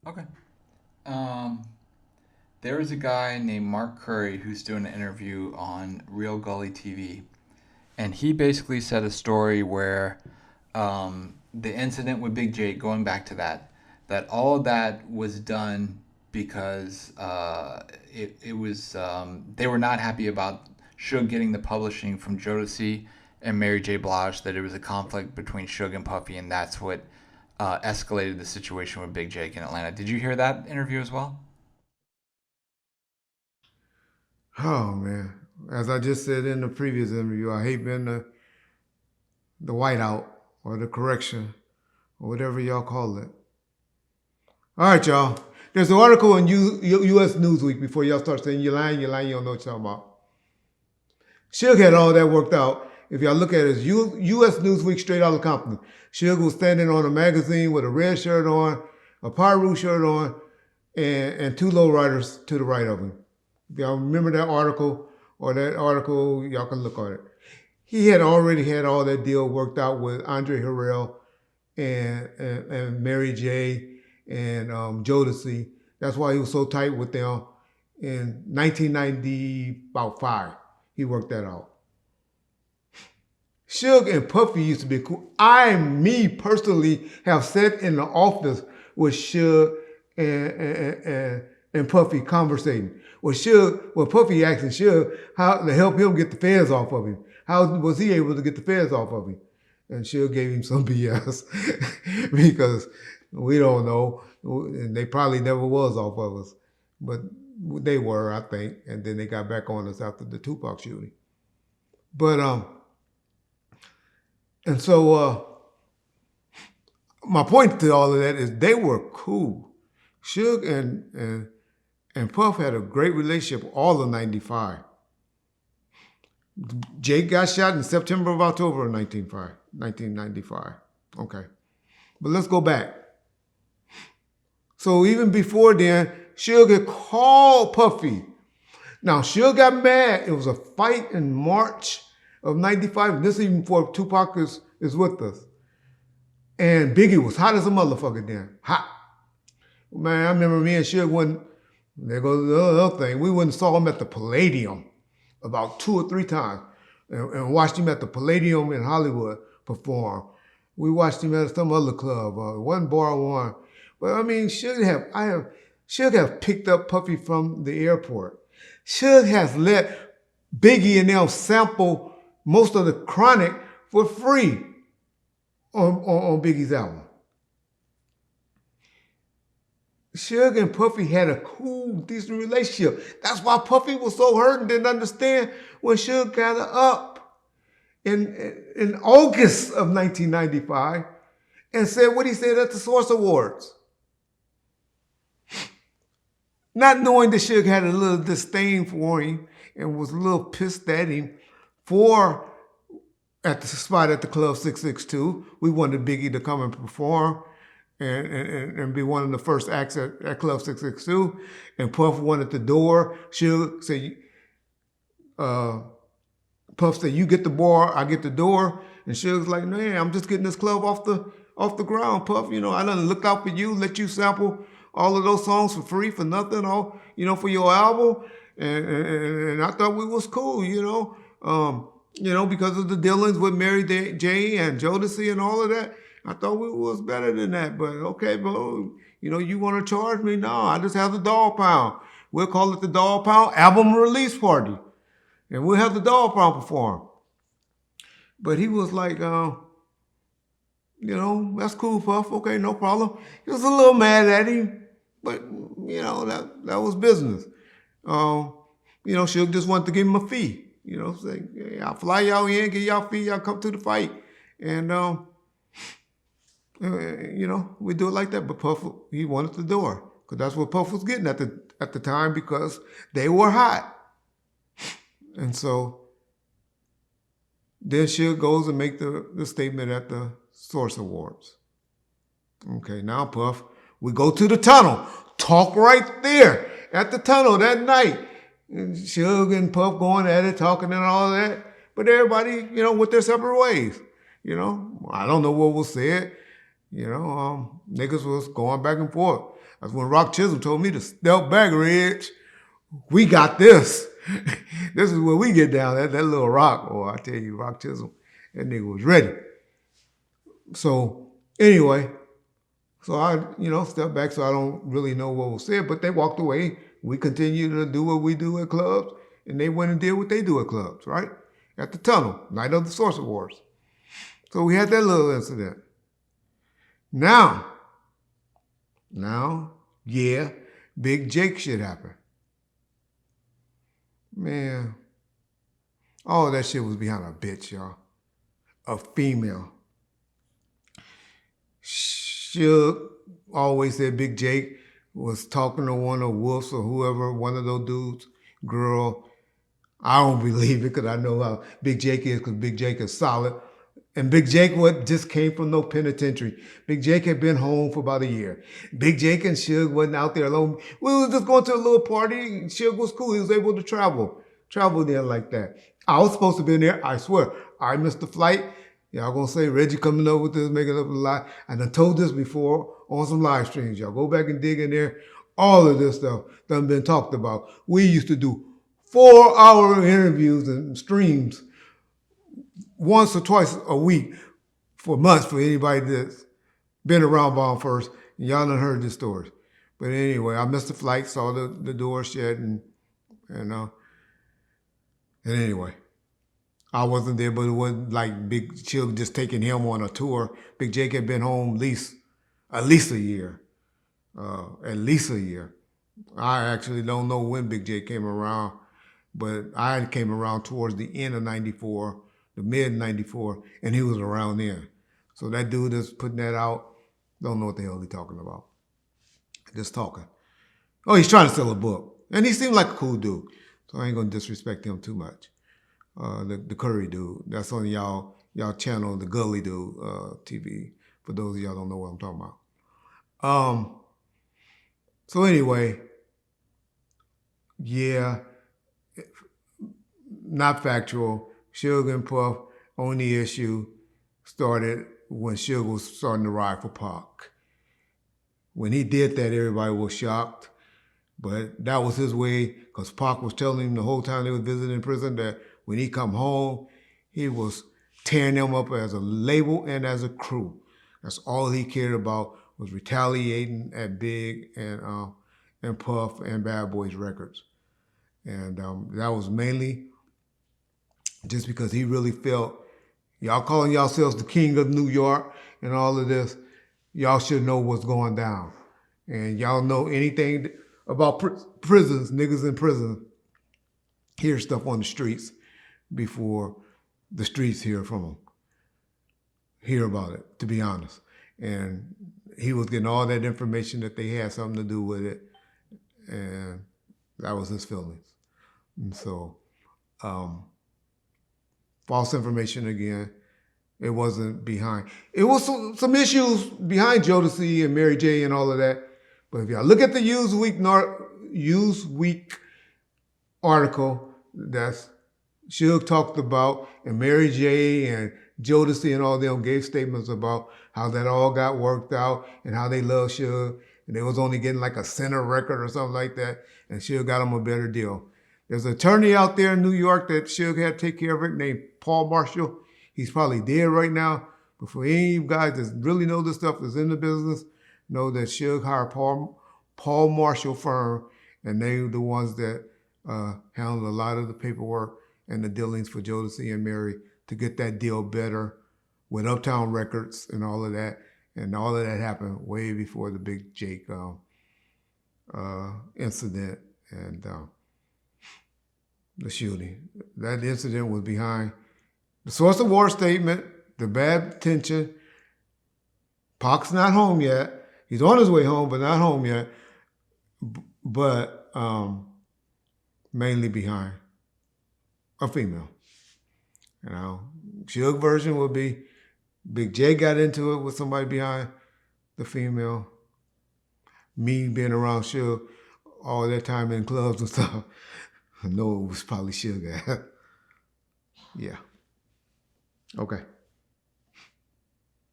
Okay. Um, there is a guy named Mark Curry who's doing an interview on Real Gully TV, and he basically said a story where the incident with Big Jake, going back to that all of that was done because it was they were not happy about Suge getting the publishing from Jodeci and Mary J. Blige, that it was a conflict between Suge and Puffy, and that's what escalated the situation with Big Jake in Atlanta. Did you hear that interview as well? Oh man, as I just said in the previous interview, I hate being the whiteout or the correction or whatever y'all call it. All right, y'all. There's an article in U.S. Newsweek before y'all start saying you're lying, you don't know what you're talking about. Suge had all that worked out. If y'all look at his U.S. Newsweek straight out of Compton, Suge was standing on a magazine with a red shirt on, a Pyru shirt on, and two lowriders to the right of him. If y'all remember that article y'all can look on it. He had already had all that deal worked out with Andre Harrell and Mary J. and Jodeci. That's why he was so tight with them in 1990, about five. He worked that out. Suge and Puffy used to be cool. Me personally, have sat in the office with Suge and Puffy conversating. Well, Puffy asking Suge how to help him get the feds off of him. How was he able to get the feds off of him? And Suge gave him some BS because we don't know. And they probably never was off of us. But they were, I think. And then they got back on us after the Tupac shooting. But and so my point to all of that is they were cool. Suge and Puff had a great relationship all of '95. Jake got shot in September of October of 1995. Okay. But let's go back. So even before then, Suge had called Puffy. Now, Suge got mad. It was a fight in March of '95. This is even before Tupac is with us. And Biggie was hot as a motherfucker then. Hot. Man, I remember me and Suge went, there goes the other thing. We went and saw him at the Palladium about 2 or 3 times and watched him at the Palladium in Hollywood perform. We watched him at some other club. It wasn't Bar One. But I mean, Suge have picked up Puffy from the airport. Suge has let Biggie and them sample most of the Chronic for free on Biggie's album. Suge and Puffy had a cool, decent relationship. That's why Puffy was so hurt and didn't understand when Suge got her up in August of 1995 and said what he said at the Source Awards. Not knowing that Suge had a little disdain for him and was a little pissed at him for at the spot at the Club 662. We wanted Biggie to come and perform and be one of the first acts at Club 662. And Puff wanted the door. Suge said, Puff said, you get the bar, I get the door. And Suge's like, man, I'm just getting this club off the ground, Puff. You know, I done look out for you, let you sample all of those songs for free, for nothing, all, you know, for your album. And I thought we was cool, because of the dealings with Mary J and Jodeci and all of that. I thought we was better than that, but okay, bro, you want to charge me? No, I just have the Dog Pound. We'll call it the Dog Pound album release party. And we'll have the Dog Pound perform. But he was like, that's cool, Puff. Okay, no problem. He was a little mad at him. But, that was business. Suge just wanted to give him a fee. Say, hey, I'll fly y'all in, give y'all a fee, y'all come to the fight. And, we do it like that. But Puff, he wanted the door. Because that's what Puff was getting at the time because they were hot. And so then Suge goes and make the statement at the Source Awards. Okay, now Puff, we go to the tunnel. Talk right there at the tunnel that night. And Suge and Puff going at it, talking and all that. But everybody, went their separate ways. I don't know what was said. Niggas was going back and forth. That's when Rock Chisholm told me to step back, Reg. We got this. This is where we get down. That little Rock. Oh, I tell you, Rock Chisholm, that nigga was ready. So anyway, so I, stepped back so I don't really know what was said, but they walked away. We continued to do what we do at clubs, and they went and did what they do at clubs, right? At the Tunnel, night of the Source Awards. So we had that little incident. Now, yeah, Big Jake shit happened. Man, all that shit was behind a bitch, y'all. A female. Suge always said Big Jake was talking to one of Wolf's or whoever, one of those dudes, girl. I don't believe it because I know how Big Jake is, because Big Jake is solid. And Big Jake just came from no penitentiary. Big Jake had been home for about a year. Big Jake and Suge wasn't out there alone. We was just going to a little party. Suge was cool. He was able to travel there like that. I was supposed to be in there, I swear. I missed the flight. Y'all gonna say Reggie coming up with this, making up a lie. I done told this before on some live streams. Y'all go back and dig in there. All of this stuff done been talked about. We used to do 4-hour interviews and streams once or twice a week for months for anybody that's been around Bomb First. And y'all done heard this story. But anyway, I missed the flight, saw the door shut, and anyway, I wasn't there, but it wasn't like Big Chill just taking him on a tour. Big Jake had been home at least a year. At least a year. I actually don't know when Big Jake came around, but I came around towards the end of 94, the mid 94, and he was around then. So that dude that's putting that out, don't know what the hell he's talking about. Just talking. Oh, he's trying to sell a book. And he seemed like a cool dude. So I ain't gonna disrespect him too much. The Curry dude. That's on y'all channel, the Gully dude, TV. For those of y'all don't know what I'm talking about. So anyway, yeah, not factual. Suge and Puff on the issue started when Suge was starting to ride for Pac. When he did that, everybody was shocked. But that was his way, because Pac was telling him the whole time they was visiting prison that when he come home, he was tearing them up as a label and as a crew. That's all he cared about, was retaliating at Big and Puff and Bad Boys Records. And that was mainly just because he really felt, y'all calling yourselves the king of New York and all of this, y'all should know what's going down. And y'all know anything about prisons, niggas in prison, hear stuff on the streets before the streets hear from them. Hear about it, to be honest. And he was getting all that information that they had something to do with it. And that was his feelings. And so, false information again. It wasn't behind. It was some issues behind Jodeci and Mary J and all of that. But if y'all look at the Newsweek article that's Suge talked about, and Mary J and Jodeci and all them gave statements about how that all got worked out and how they love Suge, and they was only getting like a center record or something like that, and Suge got them a better deal. There's an attorney out there in New York that Suge had to take care of it named Paul Marshall. He's probably dead right now, but for any of you guys that really know this stuff, is in the business, know that Suge hired Paul Marshall firm, and they were the ones that handled a lot of the paperwork and the dealings for Jodeci and Mary to get that deal better with Uptown Records and all of that. And all of that happened way before the Big Jake incident and the shooting. That incident was behind the Source of War statement, the bad tension. Pac's not home yet. He's on his way home, but not home yet. But mainly behind a female. Suge version would be Big J got into it with somebody behind the female. Me being around Suge all that time in clubs and stuff, I know it was probably Suge. Yeah. Okay.